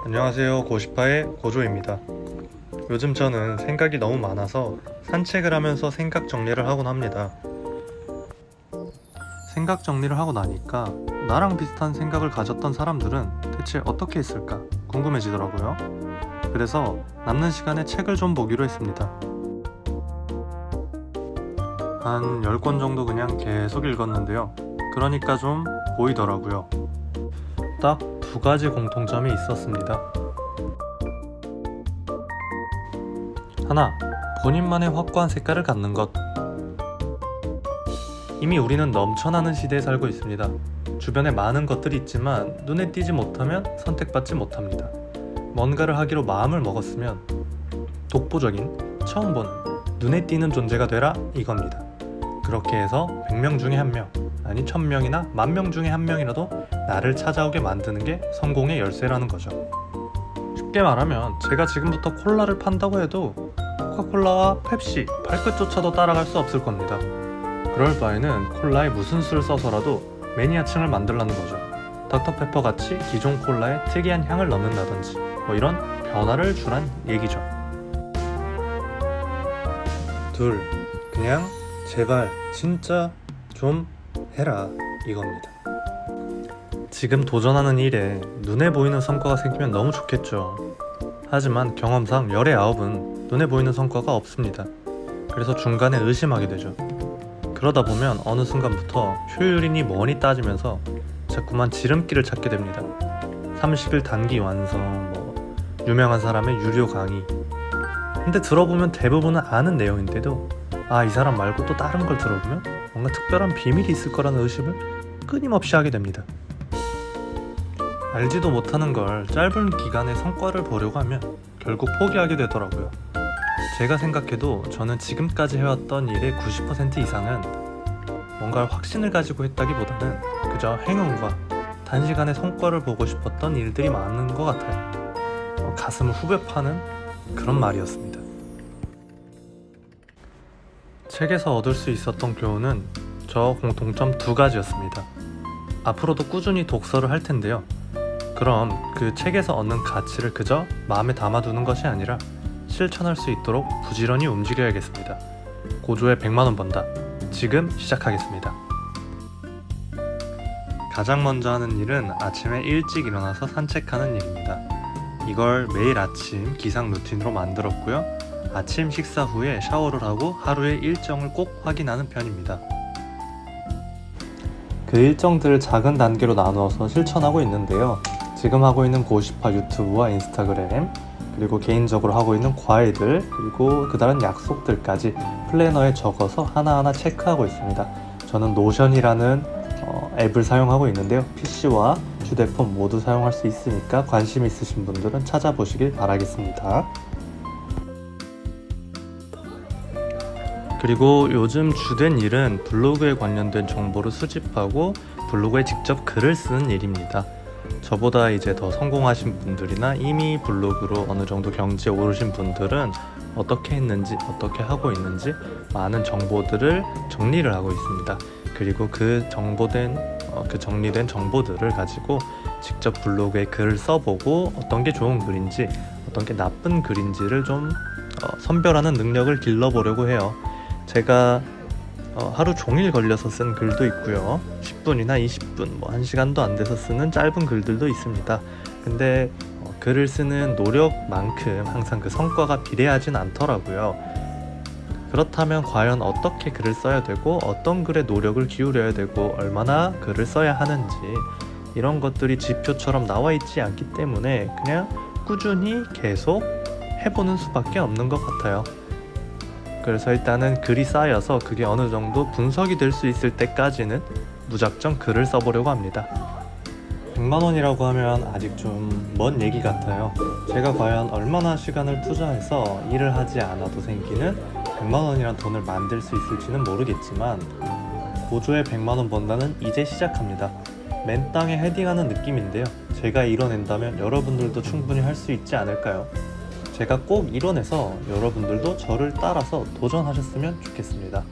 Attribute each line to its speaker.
Speaker 1: 안녕하세요. 고시파의 고조입니다. 요즘 저는 생각이 너무 많아서 산책을 하면서 생각 정리를 하곤 합니다. 생각 정리를 하고 나니까 나랑 비슷한 생각을 가졌던 사람들은 대체 어떻게 했을까 궁금해지더라고요. 그래서 남는 시간에 책을 좀 보기로 했습니다. 한 10권 정도 그냥 계속 읽었는데요. 그러니까 좀 보이더라고요. 딱 2가지 공통점이 있었습니다. 하나, 본인만의 확고한 색깔을 갖는 것. 이미 우리는 넘쳐나는 시대에 살고 있습니다. 주변에 많은 것들이 있지만 눈에 띄지 못하면 선택받지 못합니다. 뭔가를 하기로 마음을 먹었으면 독보적인, 처음 보는, 눈에 띄는 존재가 되라 이겁니다. 그렇게 해서 100명 중에 1명, 아니 1000명이나 10,000명 중에 1명이라도 나를 찾아오게 만드는 게 성공의 열쇠라는 거죠. 쉽게 말하면 제가 지금부터 콜라를 판다고 해도 코카콜라와 펩시 발끝조차도 따라갈 수 없을 겁니다. 그럴 바에는 콜라에 무슨 수를 써서라도 매니아층을 만들라는 거죠. 닥터페퍼 같이 기존 콜라에 특이한 향을 넣는다든지 이런 변화를 주란 얘기죠. 둘, 그냥 제발 진짜 좀 해라 이겁니다. 지금 도전하는 일에 눈에 보이는 성과가 생기면 너무 좋겠죠. 하지만 경험상 열의 9은 눈에 보이는 성과가 없습니다. 그래서 중간에 의심하게 되죠. 그러다 보면 어느 순간부터 효율이니 뭐니 따지면서 자꾸만 지름길을 찾게 됩니다. 30일 단기 완성, 유명한 사람의 유료 강의. 근데 들어보면 대부분은 아는 내용인데도 이 사람 말고 또 다른 걸 들어보면 뭔가 특별한 비밀이 있을 거라는 의심을 끊임없이 하게 됩니다. 알지도 못하는 걸 짧은 기간에 성과를 보려고 하면 결국 포기하게 되더라고요. 제가 생각해도 저는 지금까지 해왔던 일의 90% 이상은 뭔가 확신을 가지고 했다기보다는 그저 행운과 단시간에 성과를 보고 싶었던 일들이 많은 것 같아요. 가슴을 후벼 파는 그런 말이었습니다. 책에서 얻을 수 있었던 교훈은 저 공통점 2가지였습니다. 앞으로도 꾸준히 독서를 할 텐데요. 그럼 그 책에서 얻는 가치를 그저 마음에 담아두는 것이 아니라 실천할 수 있도록 부지런히 움직여야겠습니다. 고조에 100만원 번다. 지금 시작하겠습니다. 가장 먼저 하는 일은 아침에 일찍 일어나서 산책하는 일입니다. 이걸 매일 아침 기상 루틴으로 만들었고요. 아침 식사 후에 샤워를 하고 하루의 일정을 꼭 확인하는 편입니다. 그 일정들을 작은 단계로 나누어서 실천하고 있는데요. 지금 하고 있는 고시파 유튜브와 인스타그램, 그리고 개인적으로 하고 있는 과외들, 그리고 그다른 약속들까지 플래너에 적어서 하나하나 체크하고 있습니다. 저는 노션이라는 앱을 사용하고 있는데요. PC와 휴대폰 모두 사용할 수 있으니까 관심 있으신 분들은 찾아보시길 바라겠습니다. 그리고 요즘 주된 일은 블로그에 관련된 정보를 수집하고 블로그에 직접 글을 쓰는 일입니다. 저보다 이제 더 성공하신 분들이나 이미 블로그로 어느 정도 경지에 오르신 분들은 어떻게 했는지, 어떻게 하고 있는지 많은 정보들을 정리를 하고 있습니다. 그리고 그 정리된 정보들을 가지고 직접 블로그에 글을 써보고 어떤 게 좋은 글인지, 어떤 게 나쁜 글인지를 좀 선별하는 능력을 길러보려고 해요. 제가 하루 종일 걸려서 쓴 글도 있고요. 10분이나 20분, 1시간도 안 돼서 쓰는 짧은 글들도 있습니다. 근데 글을 쓰는 노력만큼 항상 그 성과가 비례하진 않더라고요. 그렇다면 과연 어떻게 글을 써야 되고 어떤 글에 노력을 기울여야 되고 얼마나 글을 써야 하는지 이런 것들이 지표처럼 나와 있지 않기 때문에 그냥 꾸준히 계속 해보는 수밖에 없는 것 같아요. 그래서 일단은 글이 쌓여서 그게 어느 정도 분석이 될 수 있을 때까지는 무작정 글을 써보려고 합니다. 100만원이라고 하면 아직 좀 먼 얘기 같아요. 제가 과연 얼마나 시간을 투자해서 일을 하지 않아도 생기는 100만원이란 돈을 만들 수 있을지는 모르겠지만 고조에 100만원 번다는 이제 시작합니다. 맨 땅에 헤딩하는 느낌인데요. 제가 이뤄낸다면 여러분들도 충분히 할 수 있지 않을까요? 제가 꼭 이뤄내서 여러분들도 저를 따라서 도전하셨으면 좋겠습니다.